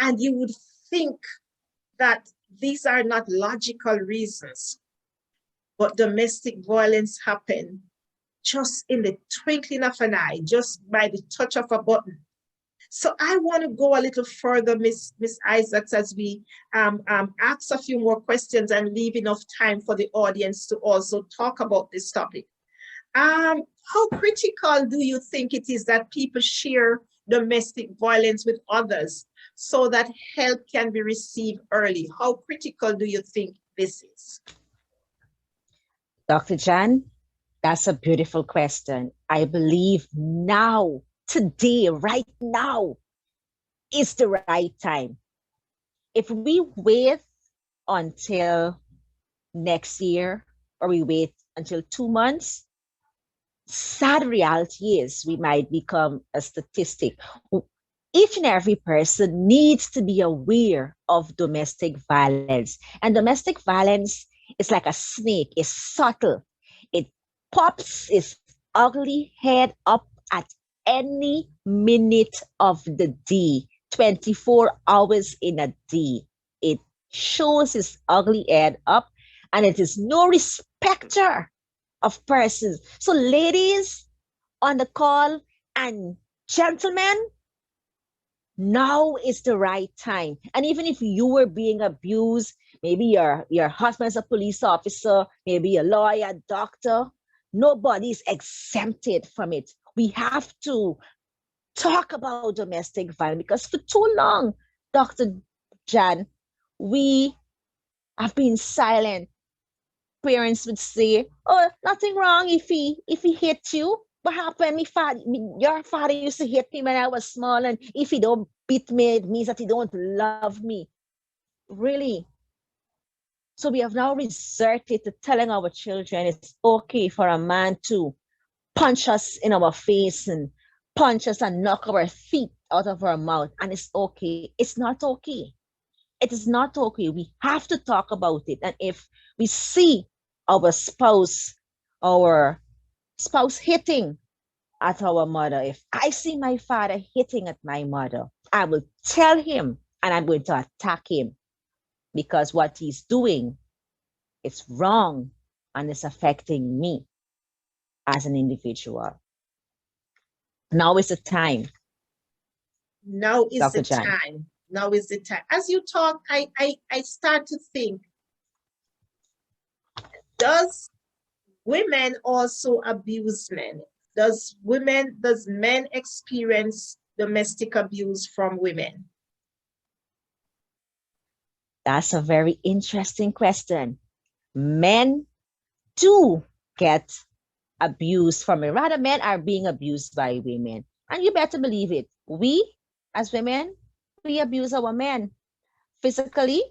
And you would think that these are not logical reasons, but domestic violence happen just in the twinkling of an eye, just by the touch of a button. So I want to go a little further, Miss Isaacs, as we ask a few more questions and leave enough time for the audience to also talk about this topic. How critical do you think it is that people share domestic violence with others so that help can be received early? How critical do you think this is? Dr. Jan, that's a beautiful question. I believe now, today, right now, is the right time. If we wait until next year or we wait until 2 months, sad reality is we might become a statistic. Each and every person needs to be aware of domestic violence. And domestic violence is like a snake, it's subtle. It pops its ugly head up at any minute of the day, 24 hours in a day. It shows its ugly head up, and it is no respecter of persons. So ladies on the call and gentlemen, now is the right time. And even if you were being abused, maybe your husband's a police officer, maybe a lawyer, doctor, nobody's exempted from it. We have to talk about domestic violence because for too long, Dr. Jan, we have been silent. Parents would say, "Oh, nothing wrong if he hit you. What happened? Your father used to hit me when I was small, and if he don't beat me, it means that he don't love me." Really? So we have now resorted to telling our children it's okay for a man to punch us in our face and punch us and knock our feet out of our mouth, and it's okay. It's not okay. It is not okay. We have to talk about it. And if we see our spouse hitting at our mother, if I see my father hitting at my mother, I will tell him and I'm going to attack him because what he's doing is wrong and it's affecting me as an individual. Now is the time. Now is the time. Now is the time. As you talk, I start to think, does women also abuse men? Does men experience domestic abuse from women? That's a very interesting question. Men do get abused from it. Rather, men are being abused by women. And you better believe it. We, as women, we abuse our men physically.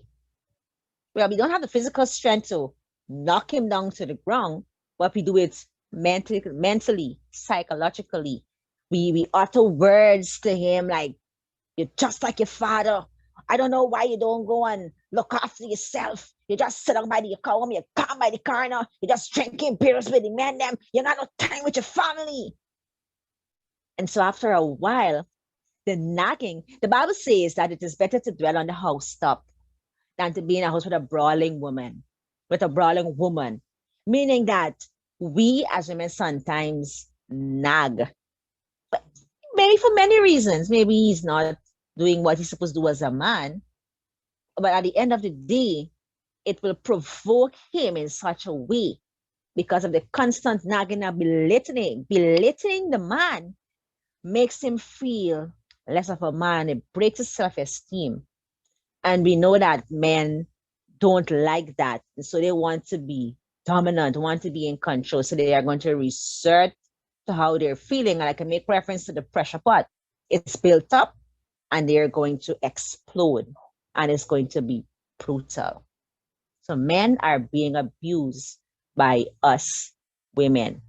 Well, we don't have the physical strength to knock him down to the ground, but we do it mentally, psychologically. We utter words to him like, "You're just like your father. I don't know why you don't go and look after yourself. You just sit down by the car, you come by the corner, you're just drinking beers with the men them, you got no time with your family." And so after a while, the nagging, the Bible says that it is better to dwell on the housetop than to be in a house with a brawling woman, meaning that we as women sometimes nag. But maybe for many reasons. Maybe he's not doing what he's supposed to do as a man. But at the end of the day, it will provoke him in such a way because of the constant nagging and belittling. Belittling the man makes him feel less of a man. It breaks his self-esteem. And we know that men don't like that. So they want to be dominant, want to be in control. So they are going to resort to how they're feeling. And I can make reference to the pressure pot. It's built up and they're going to explode and it's going to be brutal. So men are being abused by us women.